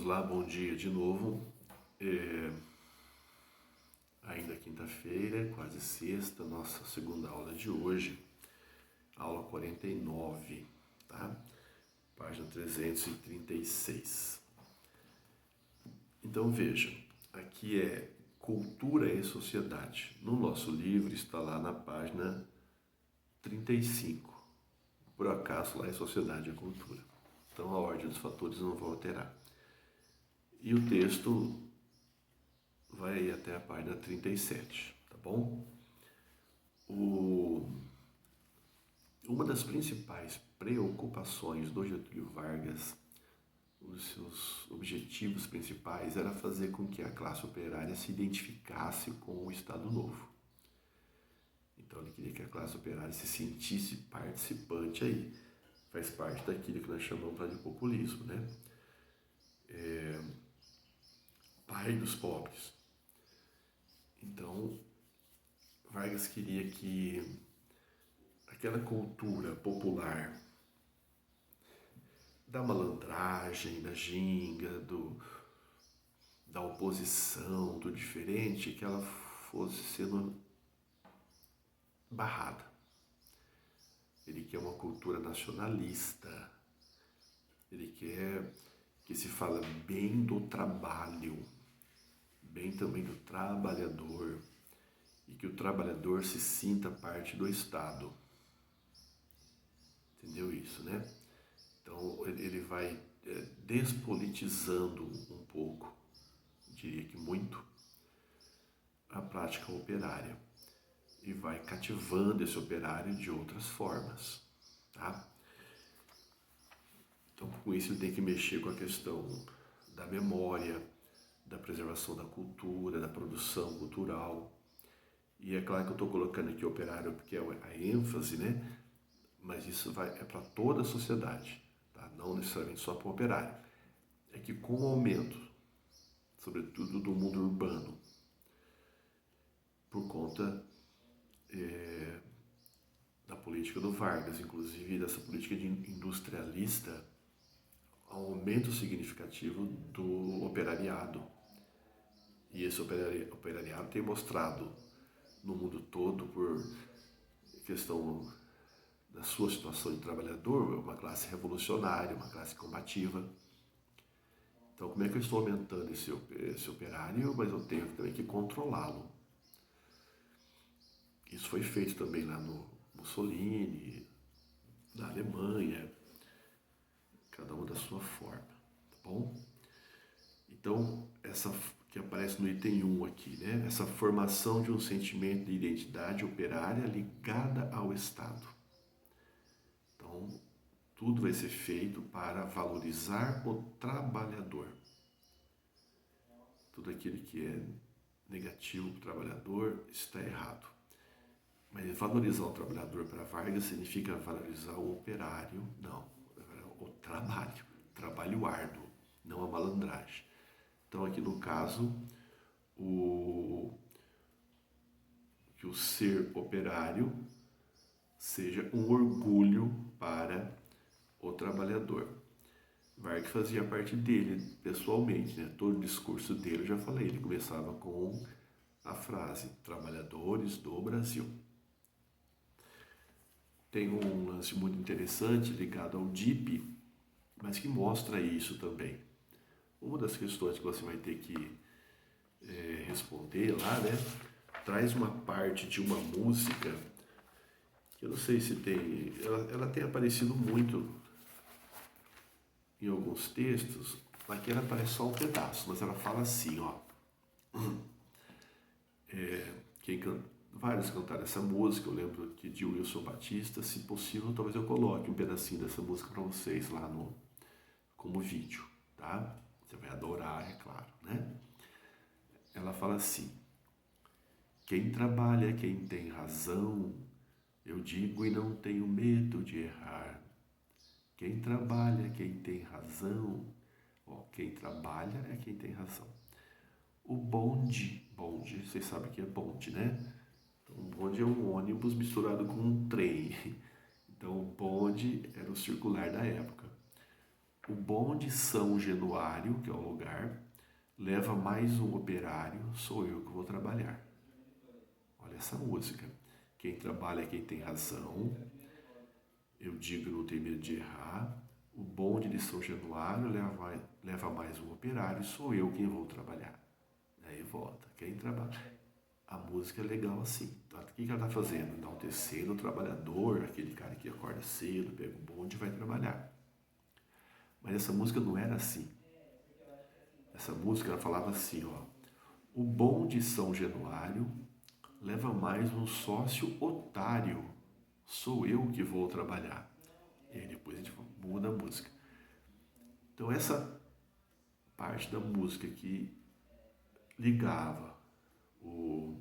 lá, bom dia de novo. Ainda quinta-feira, quase sexta, nossa segunda aula de hoje, aula 49, tá? Página 336. Então veja, aqui é cultura e sociedade. No nosso livro está lá na página 35. Por acaso lá é sociedade e cultura. Então a ordem dos fatores não vou alterar. E o texto vai até a página 37, tá bom? Uma das principais preocupações do Getúlio Vargas, um dos seus objetivos principais, era fazer com que a classe operária se identificasse com o Estado Novo. Então ele queria que a classe operária se sentisse participante aí. Faz parte daquilo que nós chamamos lá de populismo, né? Pai dos pobres. Então, Vargas queria que aquela cultura popular da malandragem, da ginga, da oposição, do diferente, que ela fosse sendo barrada. Ele quer uma cultura nacionalista, ele quer que se fala bem do trabalho, bem também do trabalhador, e que o trabalhador se sinta parte do Estado. Entendeu isso, né? Então ele vai despolitizando um pouco, diria que muito, a prática operária e vai cativando esse operário de outras formas, tá? Então com isso ele tem que mexer com a questão da memória, da preservação da cultura, da produção cultural. E é claro que eu estou colocando aqui operário porque é a ênfase, né? Mas isso é para toda a sociedade, tá? Não necessariamente só para o operário. É que com o aumento, sobretudo do mundo urbano, por conta da política do Vargas, inclusive dessa política de industrialista, há um aumento significativo do operariado. E esse operariado tem mostrado no mundo todo, por questão da sua situação de trabalhador, uma classe revolucionária, uma classe combativa. Então, como é que eu estou aumentando esse operário, mas eu tenho também que controlá-lo? Isso foi feito também lá no Mussolini, na Alemanha, cada uma da sua forma, tá bom? Então, essa que aparece no item 1 aqui, né? Essa formação de um sentimento de identidade operária ligada ao Estado. Então, tudo vai ser feito para valorizar o trabalhador. Tudo aquilo que é negativo para o trabalhador está errado. Mas valorizar o trabalhador para Vargas significa valorizar o operário, não, o trabalho árduo, não a malandragem. Então aqui no caso, que o ser operário seja um orgulho para o trabalhador. Vargas fazia parte dele pessoalmente, né? Todo o discurso dele, eu já falei, ele começava com a frase trabalhadores do Brasil. Tem um lance muito interessante ligado ao DIP, mas que mostra isso também. Uma das questões que você vai ter que responder lá, né? Traz uma parte de uma música, que eu não sei se tem... Ela tem aparecido muito em alguns textos, aqui ela aparece só um pedaço, mas ela fala assim, ó. Vários cantaram essa música, eu lembro que de Wilson Batista, se possível, talvez eu coloque um pedacinho dessa música para vocês lá como vídeo, tá? Você vai adorar, é claro, né? Ela fala assim: quem trabalha, quem tem razão, eu digo e não tenho medo de errar. Quem trabalha, quem tem razão, quem trabalha é quem tem razão. O bonde, vocês sabem que é bonde, né? Então, o bonde é um ônibus misturado com um trem. Então, o bonde era o circular da época. o bonde São Januário, que é o lugar, leva mais um operário, sou eu que vou trabalhar. Olha essa música. Quem trabalha é quem tem razão, eu digo não tenho medo de errar, o bonde de São Januário leva mais um operário, sou eu quem vou trabalhar. Aí volta, quem trabalha. A música é legal assim. O que ela está fazendo? Enaltecendo o trabalhador, aquele cara que acorda cedo, pega o bonde e vai trabalhar. Mas essa música não era assim. Essa música ela falava assim, ó. O bonde São Januário leva mais um sócio otário. Sou eu que vou trabalhar. E aí depois a gente muda a música. Então essa parte da música que ligava o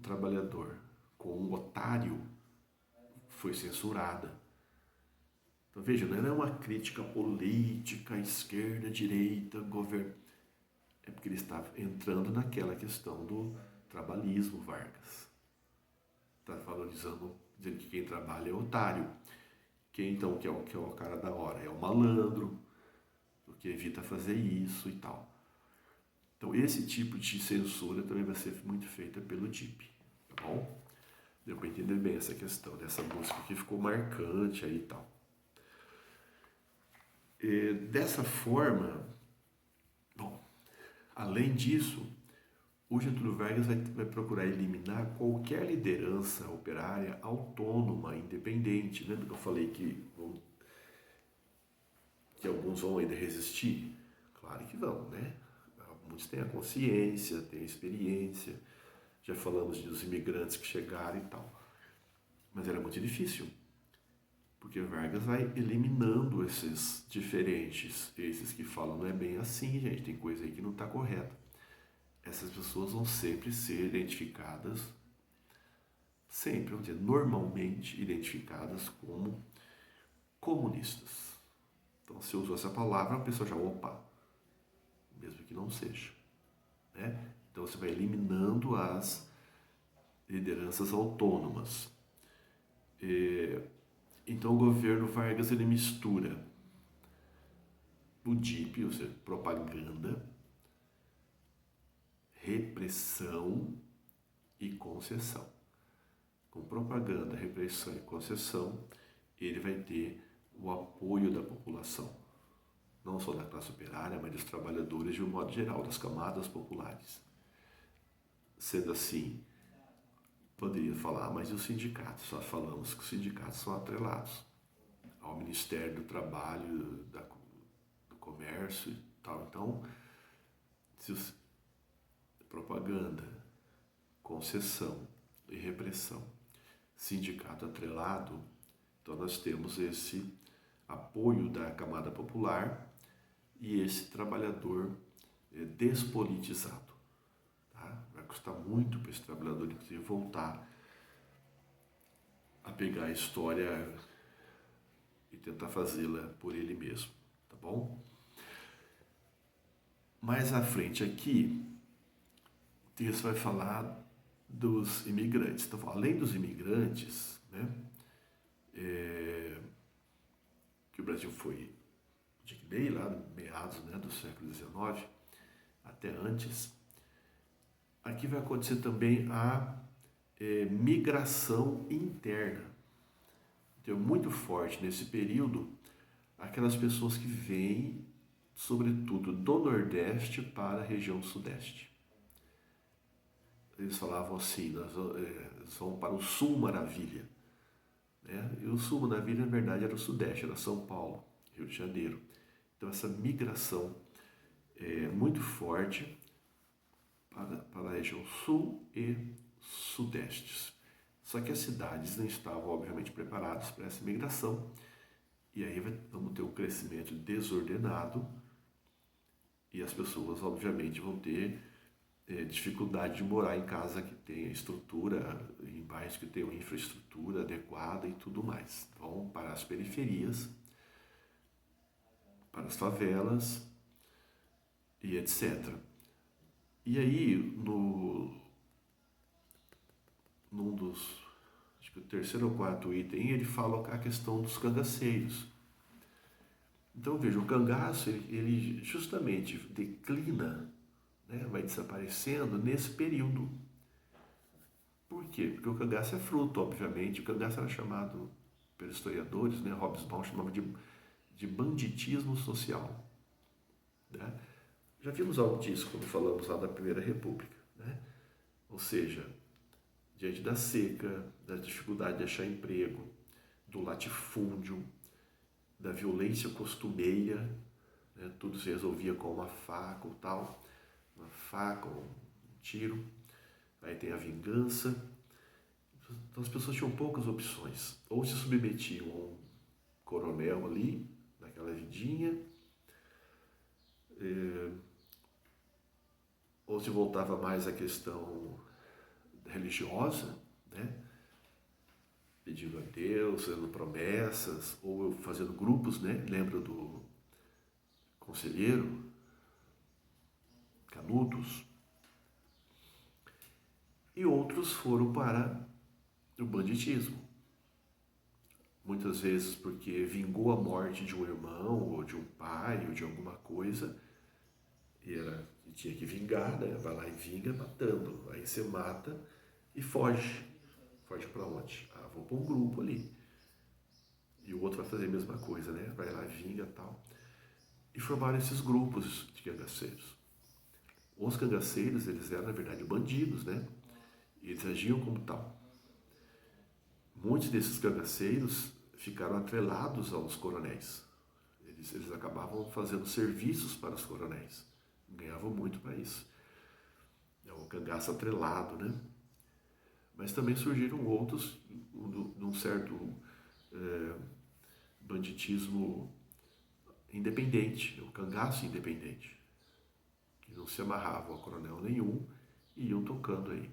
trabalhador com um otário foi censurada. Então veja, não é uma crítica política, esquerda, direita, governo. É porque ele está entrando naquela questão do trabalhismo, Vargas. Está valorizando, dizendo que quem trabalha é otário. Quem então que é o cara da hora? É o malandro, que evita fazer isso e tal. Então esse tipo de censura também vai ser muito feita pelo DIP, tá bom? Deu para entender bem essa questão dessa música que ficou marcante aí e tal. E dessa forma, bom, além disso, o Getúlio Vargas vai procurar eliminar qualquer liderança operária autônoma, independente. Lembra que eu falei que alguns vão ainda resistir? Claro que vão, né? Muitos têm a consciência, têm a experiência. Já falamos dos imigrantes que chegaram e tal. Mas era muito difícil, porque Vargas vai eliminando esses diferentes, esses que falam não é bem assim, gente, tem coisa aí que não está correta. Essas pessoas vão sempre ser identificadas, sempre, vamos dizer, normalmente identificadas como comunistas. Então, se eu usou essa palavra, a pessoa já, opa, mesmo que não seja. Né? Então, você vai eliminando as lideranças autônomas. Então, o governo Vargas, ele mistura o DIP, ou seja, propaganda, repressão e concessão. Com propaganda, repressão e concessão, ele vai ter o apoio da população, não só da classe operária, mas dos trabalhadores de um modo geral, das camadas populares. Sendo assim, poderia falar, mas e os sindicatos? Só falamos que os sindicatos são atrelados ao Ministério do Trabalho, do Comércio e tal. Então, se os propaganda, concessão e repressão, sindicato atrelado, então nós temos esse apoio da camada popular e esse trabalhador despolitizado. Tá? Vai custar muito para esse trabalhador, inclusive, voltar a pegar a história e tentar fazê-la por ele mesmo, tá bom? Mais à frente aqui, o texto vai falar dos imigrantes. Então, além dos imigrantes, né, que o Brasil foi bem lá no meados, né, do século XIX, até antes, aqui vai acontecer também a migração interna. Então, é muito forte nesse período aquelas pessoas que vêm, sobretudo do Nordeste para a região Sudeste. Eles falavam assim, nós vamos para o Sul Maravilha. Né? E o Sul Maravilha, na verdade, era o Sudeste, era São Paulo, Rio de Janeiro. Então, essa migração é muito forte para a região Sul e Sudeste. Só que as cidades não estavam, obviamente, preparadas para essa migração. E aí vamos ter um crescimento desordenado e as pessoas, obviamente, vão ter dificuldade de morar em casa que tenha estrutura, em bairros que tenham infraestrutura adequada e tudo mais. Vão para as periferias, para as favelas e etc. E aí, num dos, acho que o terceiro ou quarto item, ele fala a questão dos cangaceiros. Então veja, o cangaço ele justamente declina, né, vai desaparecendo nesse período. Por quê? Porque o cangaço é fruto, obviamente. O cangaço era chamado pelos historiadores, né, Hobsbawm chamava de banditismo social. Né? Já vimos algo disso quando falamos lá da Primeira República. Né? Ou seja, diante da seca, da dificuldade de achar emprego, do latifúndio, da violência costumeira, né? Tudo se resolvia com uma faca ou tal, uma faca ou um tiro. Aí tem a vingança. Então as pessoas tinham poucas opções. Ou se submetiam a um coronel ali, naquela vidinha, ou se voltava mais à questão religiosa, né? Pedindo a Deus, fazendo promessas, ou fazendo grupos, né? Lembra do conselheiro, Canudos? E outros foram para o banditismo. Muitas vezes porque vingou a morte de um irmão, ou de um pai, ou de alguma coisa, e tinha que vingar, né? Vai lá e vinga matando. Aí você mata e foge. Foge para onde? Ah, vou para um grupo ali. E o outro vai fazer a mesma coisa, né? Vai lá, vinga e tal. E formaram esses grupos de cangaceiros. Os cangaceiros, eles eram, na verdade, bandidos, né? E eles agiam como tal. Muitos desses cangaceiros ficaram atrelados aos coronéis. Eles acabavam fazendo serviços para os coronéis. Ganhavam muito para isso. É o cangaço atrelado, né? Mas também surgiram outros, de um certo banditismo independente, o cangaço independente, que não se amarravam a coronel nenhum e iam tocando aí.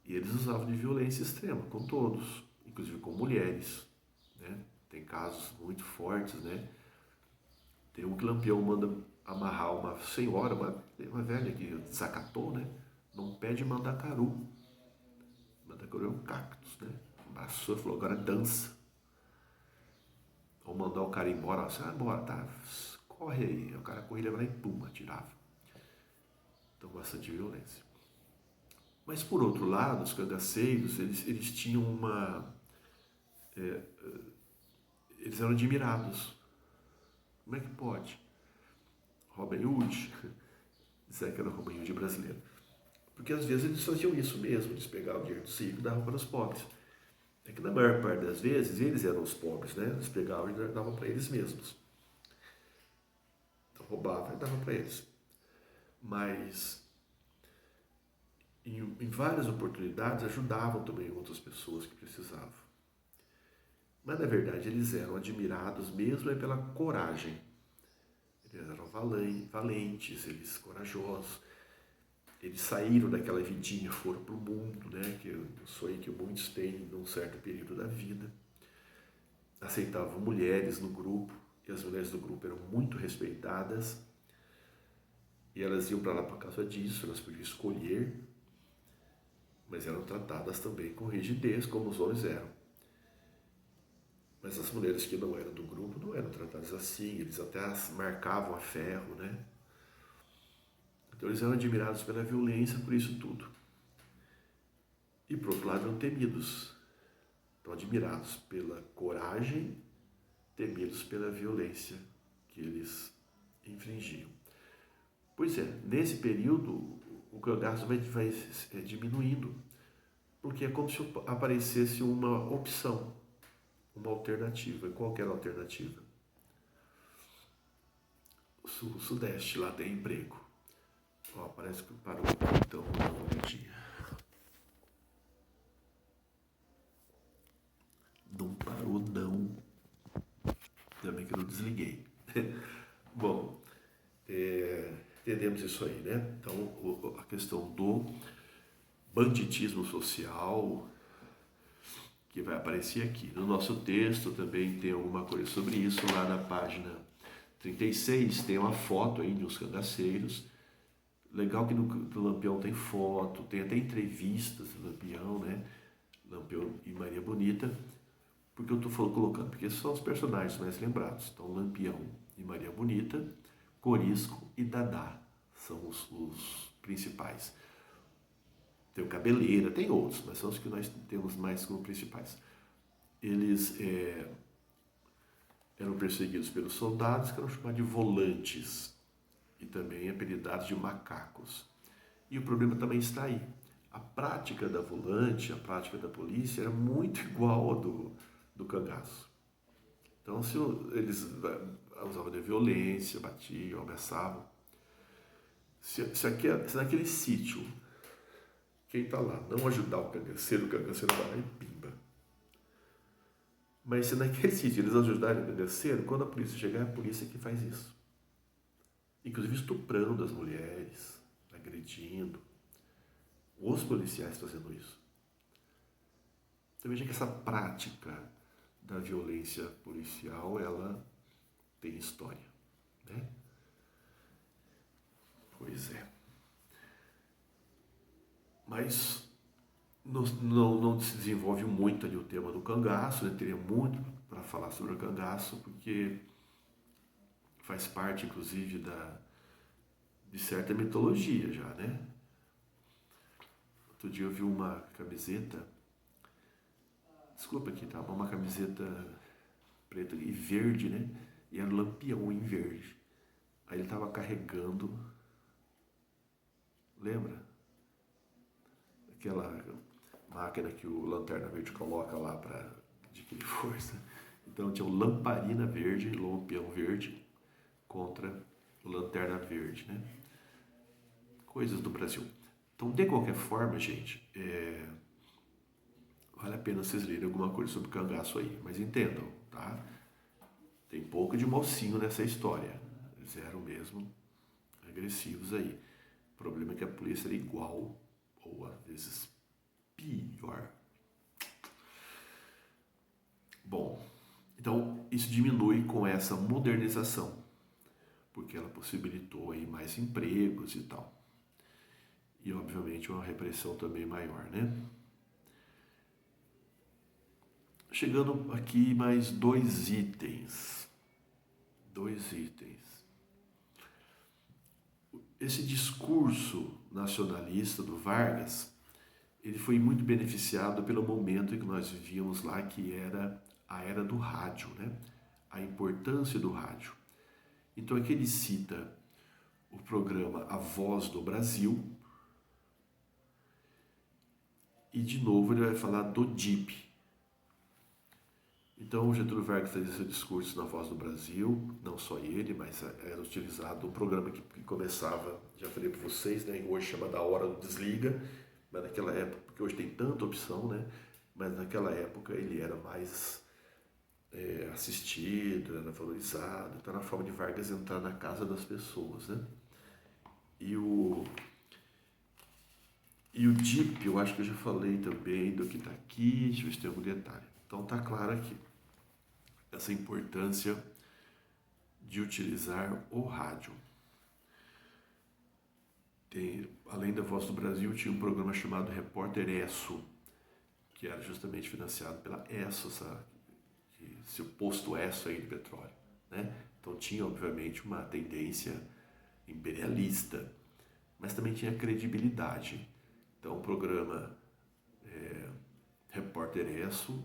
E eles usavam de violência extrema com todos, inclusive com mulheres, né? Tem casos muito fortes, né? Tem um que Lampião manda amarrar uma senhora, uma velha que desacatou, né? Num pé de mandacaru. Mandacaru é um cactus, né? Abraçou e falou, agora dança. Ou mandar o cara embora, assim, embora, tá? Corre aí. O cara corria, vai lá e pum, atirava. Então, bastante violência. Mas, por outro lado, os cangaceiros, eles tinham uma... eles eram admirados. Como é que pode? Robin Hood, dizer que era o Robin Hood brasileiro. Porque às vezes eles faziam isso mesmo, eles pegavam o dinheiro do circo e davam para os pobres. É que na maior parte das vezes eles eram os pobres, né? Eles pegavam e davam para eles mesmos. Então roubavam e davam para eles. Mas em várias oportunidades ajudavam também outras pessoas que precisavam. Mas na verdade eles eram admirados mesmo pela coragem. Eles eram valentes, eles corajosos. Eles saíram daquela vidinha, foram para o mundo, né? Que eu sonho que muitos têm num certo período da vida. Aceitavam mulheres no grupo, e as mulheres do grupo eram muito respeitadas. E elas iam para lá por causa disso, elas podiam escolher, mas eram tratadas também com rigidez, como os homens eram. Mas as mulheres que não eram do grupo não eram tratadas assim, eles até as marcavam a ferro, né? Então eles eram admirados pela violência, por isso tudo. E por outro lado eram temidos. Então admirados pela coragem, temidos pela violência que eles infringiam. Pois é, nesse período o cangaço vai diminuindo, porque é como se aparecesse uma opção, uma alternativa, qualquer alternativa. O Sudeste lá tem emprego. Ó, parece que parou, então vou dar uma olhadinha. Não parou, não. Ainda bem que eu não desliguei. Bom, entendemos isso aí, né? Então, a questão do banditismo social que vai aparecer aqui. No nosso texto também tem alguma coisa sobre isso, lá na página 36 tem uma foto aí de uns cangaceiros. Legal que do Lampião tem foto, tem até entrevistas do Lampião, né? Lampião e Maria Bonita. Por que eu estou colocando? Porque esses são os personagens mais lembrados. Então, Lampião e Maria Bonita, Corisco e Dadá são os principais. Tem o Cabeleira, tem outros, mas são os que nós temos mais como principais. Eles eram perseguidos pelos soldados, que eram chamados de volantes, e também apelidados de macacos. E o problema também está aí. A prática da volante, a prática da polícia era muito igual a do cangaço. Então, se eles usavam de violência, batiam, ameaçavam. Se naquele sítio, quem está lá não ajudar o cangaceiro vai lá e pimba. Mas se naquele sítio eles ajudarem o cangaceiro, quando a polícia chegar, é a polícia que faz isso. Inclusive estuprando as mulheres, agredindo. Os policiais fazendo isso. Então veja que essa prática da violência policial, ela tem história, né? Pois é. Mas não se desenvolve muito ali o tema do cangaço, né? Teria muito para falar sobre o cangaço, porque faz parte, inclusive, de certa mitologia já, né? Outro dia eu vi uma camiseta, desculpa aqui, tá? Uma camiseta preta e verde, né? E era o Lampião em verde. Aí ele estava carregando, lembra? Aquela máquina que o Lanterna Verde coloca lá para adquirir força. Então tinha o Lamparina Verde, Lampião Verde, contra o Lanterna Verde, né? Coisas do Brasil. Então, de qualquer forma, gente, vale a pena vocês lerem alguma coisa sobre cangaço aí, mas entendam, tá? Tem pouco de mocinho nessa história. Eles eram mesmo agressivos aí. O problema é que a polícia era igual, ou às vezes pior. Bom, então isso diminui com essa modernização, porque ela possibilitou aí mais empregos e tal. E obviamente uma repressão também maior, né? Chegando aqui mais dois itens. Esse discurso nacionalista do Vargas, ele foi muito beneficiado pelo momento em que nós vivíamos lá, que era a era do rádio, né? A importância do rádio. Então aqui ele cita o programa A Voz do Brasil e de novo ele vai falar do DIP. Então o Getúlio Vargas fez esse discurso na Voz do Brasil, não só ele, mas era utilizado um programa que começava, já falei para vocês, né, hoje chama Da Hora do Desliga, mas naquela época, porque hoje tem tanta opção, né, mas naquela época ele era mais assistido, era valorizado, então era a forma de Vargas entrar na casa das pessoas, né. E o DIP, eu acho que eu já falei também do que está aqui, deixa eu ver se tem algum detalhe. Então está claro aqui essa importância de utilizar o rádio. Além da Voz do Brasil, tinha um programa chamado Repórter Esso, que era justamente financiado pela Esso, esse posto Esso aí de petróleo, né? Então tinha, obviamente, uma tendência imperialista, mas também tinha credibilidade. Então o programa Repórter Esso,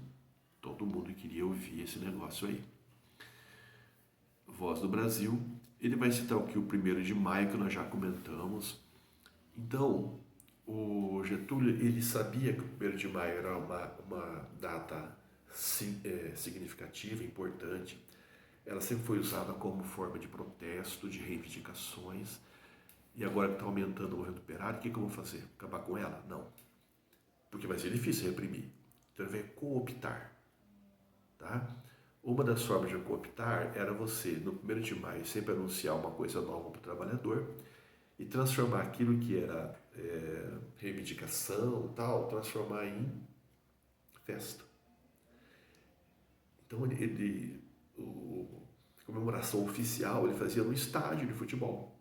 todo mundo queria ouvir esse negócio aí. Voz do Brasil, ele vai citar o que? O 1º de maio, que nós já comentamos. Então, o Getúlio, ele sabia que o 1º de maio era uma data significativa, importante. Ela sempre foi usada como forma de protesto, de reivindicações. E agora que está aumentando o movimento operário, o que eu vou fazer? Acabar com ela? Não. Porque vai ser difícil reprimir. Então ele vai cooptar. Tá? Uma das formas de cooptar era você, no 1º de maio, sempre anunciar uma coisa nova para o trabalhador e transformar aquilo que era reivindicação, tal, transformar em festa. Então a comemoração oficial ele fazia no estádio de futebol.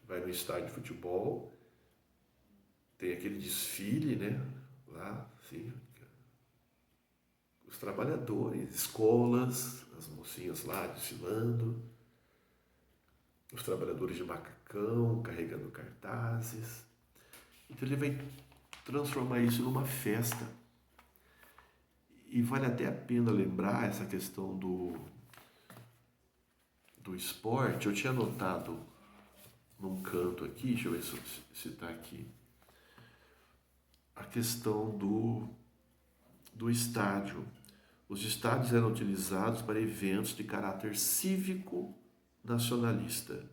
Vai no estádio de futebol, tem aquele desfile, né? Lá, assim, os trabalhadores, escolas, as mocinhas lá desfilando, os trabalhadores de macacão carregando cartazes. Então ele vai transformar isso numa festa. E vale até a pena lembrar essa questão do esporte. Eu tinha anotado num canto aqui, deixa eu ver se está aqui, a questão do estádio. Os estádios eram utilizados para eventos de caráter cívico-nacionalista,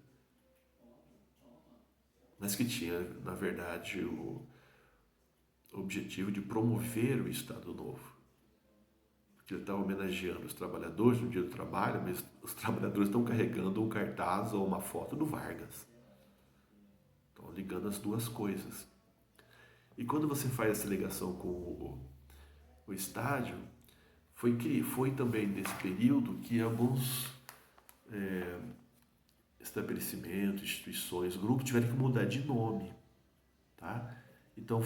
mas que tinha, na verdade, o objetivo de promover o Estado Novo. Porque ele está homenageando os trabalhadores no dia do trabalho, mas os trabalhadores estão carregando um cartaz ou uma foto do Vargas. Estão ligando as duas coisas. E quando você faz essa ligação com o estádio, foi também nesse período que alguns estabelecimentos, instituições, grupos tiveram que mudar de nome. Tá? Então,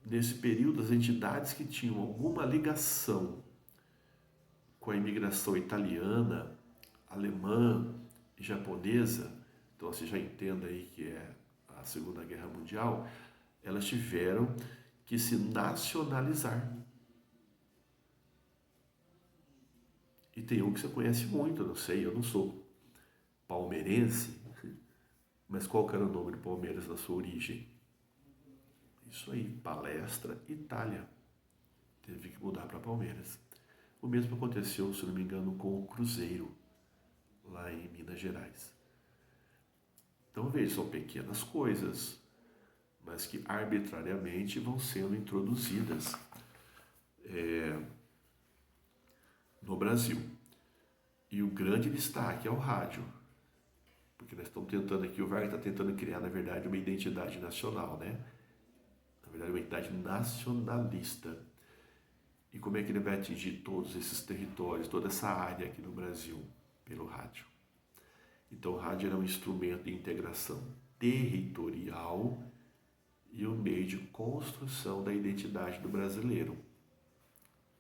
nesse período, as entidades que tinham alguma ligação com a imigração italiana, alemã e japonesa, então você já entenda aí que é a Segunda Guerra Mundial, elas tiveram que se nacionalizar. E tem um que você conhece muito, eu não sei, eu não sou palmeirense, mas qual que era o nome do Palmeiras na sua origem? Isso aí, Palestra Itália. Teve que mudar para Palmeiras. O mesmo aconteceu, se não me engano, com o Cruzeiro, lá em Minas Gerais. Então, veja, são pequenas coisas, mas que arbitrariamente vão sendo introduzidas no Brasil. E o grande destaque é o rádio, porque nós estamos tentando aqui, o Vargas está tentando criar, na verdade, uma identidade nacional, né? Na verdade, uma identidade nacionalista. E como é que ele vai atingir todos esses territórios, toda essa área aqui no Brasil? Pelo rádio. Então, o rádio era um instrumento de integração territorial e um meio de construção da identidade do brasileiro.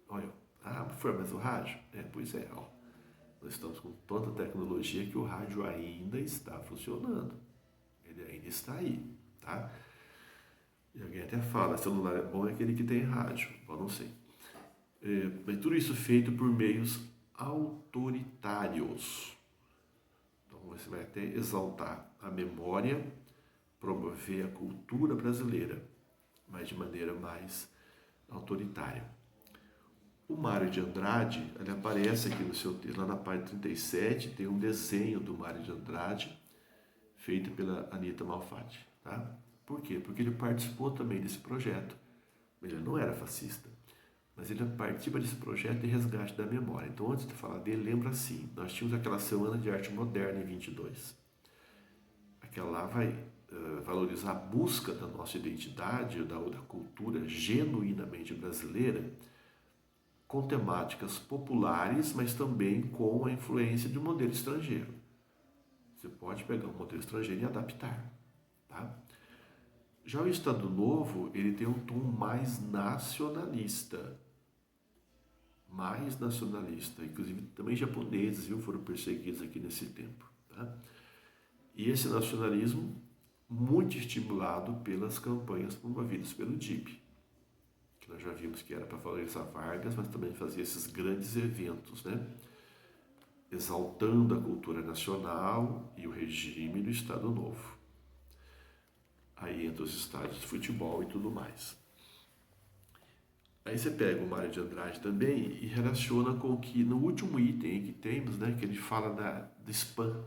Olha, mas o rádio? Pois é, ó. Nós estamos com tanta tecnologia que o rádio ainda está funcionando. Ele ainda está aí, tá? E alguém até fala, celular é bom é aquele que tem rádio. Eu não sei. Mas tudo isso feito por meios autoritários. Então você vai até exaltar a memória, promover a cultura brasileira, mas de maneira mais autoritária. O Mário de Andrade, ele aparece aqui no seu texto, lá na página 37, tem um desenho do Mário de Andrade, feito pela Anita Malfatti. Tá? Por quê? Porque ele participou também desse projeto. Ele não era fascista, mas ele participa desse projeto de resgate da memória. Então, antes de falar dele, lembra assim, nós tínhamos aquela Semana de Arte Moderna em 22. Aquela lá vai valorizar a busca da nossa identidade, da cultura genuinamente brasileira, com temáticas populares, mas também com a influência de um modelo estrangeiro. Você pode pegar um modelo estrangeiro e adaptar. Tá? Já o Estado Novo, ele tem um tom mais nacionalista. Inclusive também japoneses, foram perseguidos aqui nesse tempo. Tá? E esse nacionalismo muito estimulado pelas campanhas promovidas pelo DIP, que nós já vimos que era para valorizar Vargas, mas também fazia esses grandes eventos, né? Exaltando a cultura nacional e o regime do Estado Novo. Aí entra os estádios de futebol e tudo mais. Aí você pega o Mário de Andrade também e relaciona com o que no último item que temos, né, que ele fala do SPAN,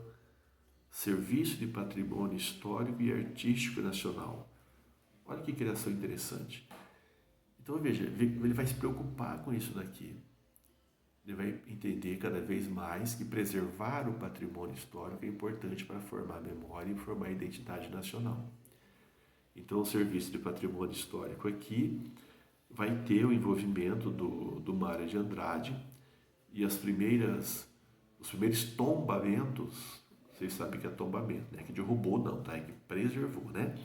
Serviço de Patrimônio Histórico e Artístico Nacional. Olha que criação interessante. Então veja, ele vai se preocupar com isso daqui. Ele vai entender cada vez mais que preservar o patrimônio histórico é importante para formar a memória e formar a identidade nacional. Então o Serviço de Patrimônio Histórico aqui vai ter o envolvimento do Mário de Andrade e os primeiros tombamentos, vocês sabem que é tombamento, né? Que derrubou não, tá? É que preservou, né?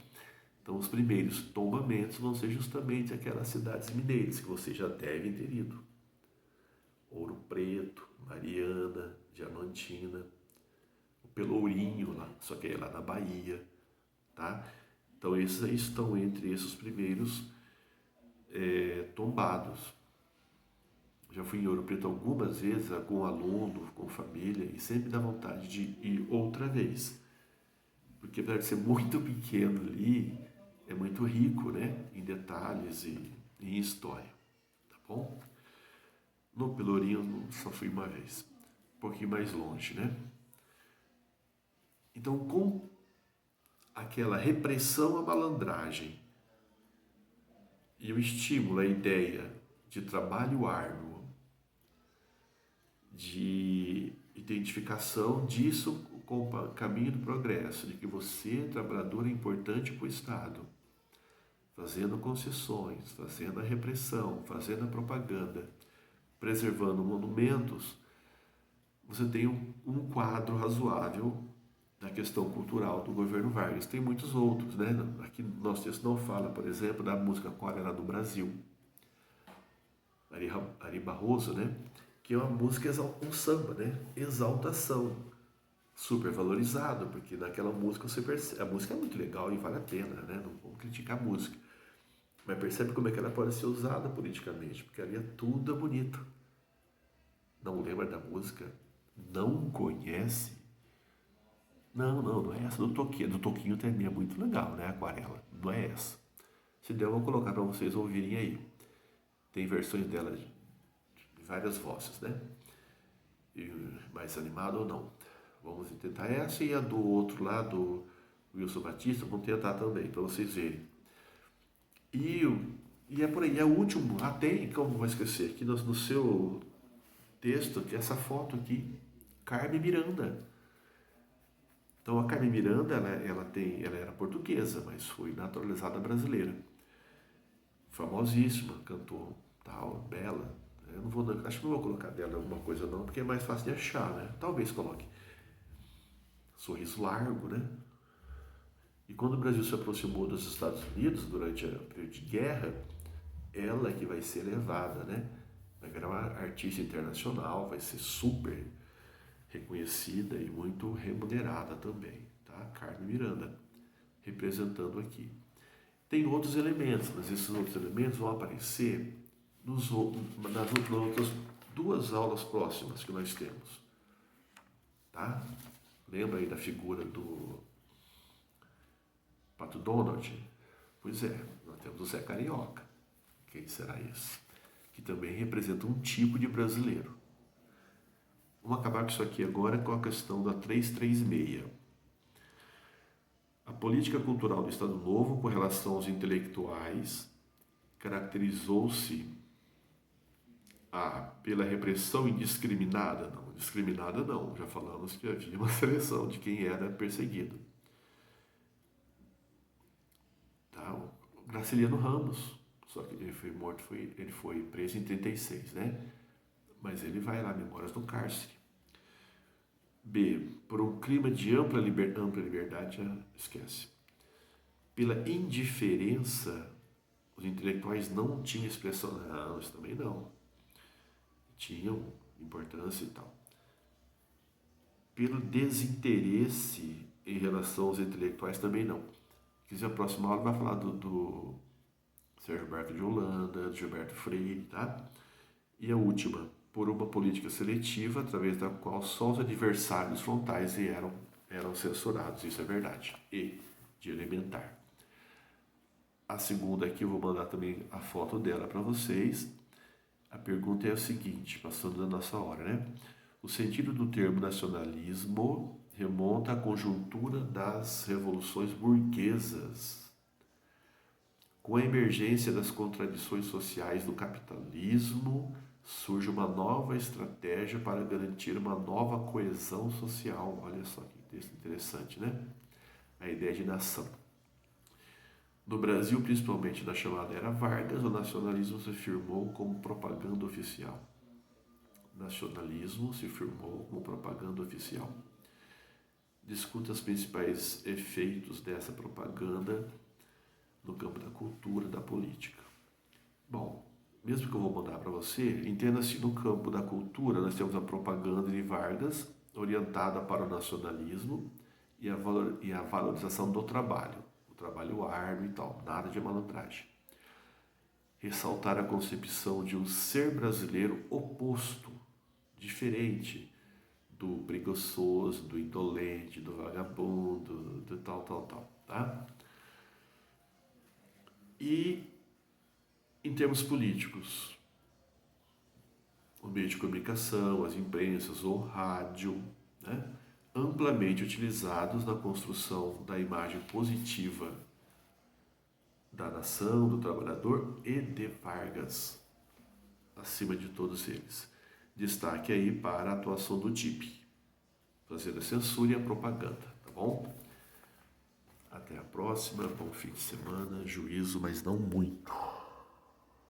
Então os primeiros tombamentos vão ser justamente aquelas cidades mineiras que vocês já devem ter ido. Ouro Preto, Mariana, Diamantina, o Pelourinho, lá, só que é lá na Bahia, tá? Então esses aí estão entre esses primeiros tombados. Já fui em Ouro Preto algumas vezes, com aluno, com família, e sempre dá vontade de ir outra vez. Porque apesar de ser muito pequeno ali, é muito rico, né? Em detalhes e em história, tá bom? No Pelourinho só fui uma vez, um pouquinho mais longe, né? Então, com aquela repressão à malandragem e o estímulo, a ideia de trabalho árduo, de identificação disso com o caminho do progresso, de que você, trabalhador, é importante para o Estado, fazendo concessões, fazendo a repressão, fazendo a propaganda, preservando monumentos, você tem um quadro razoável na questão cultural do governo Vargas. Tem muitos outros, né? Aqui no nosso texto não fala, por exemplo, da música Aquarela do Brasil, Ari Barroso, né? Que é uma música, um samba, né? Exaltação, super valorizado, porque naquela música você percebe, a música é muito legal e vale a pena, né? Não vamos criticar a música, mas percebe como é que ela pode ser usada politicamente, porque ali é tudo bonito. Não lembra da música? Não conhece? Não é essa do Toquinho. Do Toquinho também é muito legal, né? Aquarela. Não é essa. Se der, eu vou colocar para vocês ouvirem aí. Tem versões dela de várias vozes, né? E mais animado ou não. Vamos tentar essa e a do outro lado, Wilson Batista, vamos tentar também, para vocês verem. E é por aí. É o último, tem, como vou esquecer, aqui no seu texto, que é essa foto aqui, Carmen Miranda. Então a Carmen Miranda, ela era portuguesa, mas foi naturalizada brasileira. Famosíssima, cantor, tal, bela. Eu não vou, acho que não vou colocar dela alguma coisa não, porque é mais fácil de achar, né? Talvez coloque. Sorriso largo, né? E quando o Brasil se aproximou dos Estados Unidos durante a período de guerra, ela que vai ser levada, né? Vai virar uma artista internacional, vai ser super reconhecida e muito remunerada também, tá? Carmen Miranda, representando aqui. Tem outros elementos, mas esses outros elementos vão aparecer nas outras duas aulas próximas que nós temos, tá? Lembra aí da figura do Pato Donald? Pois é, nós temos o Zé Carioca. Quem será esse? Que também representa um tipo de brasileiro. Vamos acabar com isso aqui agora com a questão da 336. A política cultural do Estado Novo com relação aos intelectuais caracterizou-se pela repressão indiscriminada? Não, discriminada não, já falamos que havia uma seleção de quem era perseguido. Tá? O Graciliano Ramos, só que ele foi morto, ele foi preso em 36, né? Mas ele vai lá, Memórias do Cárcere. B, por um clima de ampla liberdade, já esquece. Pela indiferença, os intelectuais não tinham expressão, não, isso também não. Tinham importância e tal. Pelo desinteresse em relação aos intelectuais, também não. Se a próxima aula vai falar do Sérgio Buarque de Holanda, do Gilberto Freire, tá? E a última, por uma política seletiva, através da qual só os adversários frontais eram censurados, isso é verdade. E, de elementar. A segunda aqui, eu vou mandar também a foto dela para vocês. A pergunta é a seguinte, passando da nossa hora, né? O sentido do termo nacionalismo remonta à conjuntura das revoluções burguesas. Com a emergência das contradições sociais do capitalismo, surge uma nova estratégia para garantir uma nova coesão social. Olha só que texto interessante, né? A ideia de nação. No Brasil, principalmente na chamada Era Vargas, o nacionalismo se firmou como propaganda oficial. Nacionalismo se firmou como propaganda oficial. Discuta os principais efeitos dessa propaganda no campo da cultura, da política. Bom, mesmo que eu vou mandar para você, entenda-se no campo da cultura, nós temos a propaganda de Vargas, orientada para o nacionalismo e a valorização do trabalho, o trabalho árduo e tal, nada de malandragem. Ressaltar a concepção de um ser brasileiro oposto, diferente do preguiçoso, do indolente, do vagabundo, do tal, tá? E em termos políticos, o meio de comunicação, as imprensas, o rádio, né? Amplamente utilizados na construção da imagem positiva da nação, do trabalhador e de Vargas, acima de todos eles. Destaque aí para a atuação do TIP, fazendo a censura e a propaganda, tá bom? Até a próxima, bom fim de semana, juízo, mas não muito.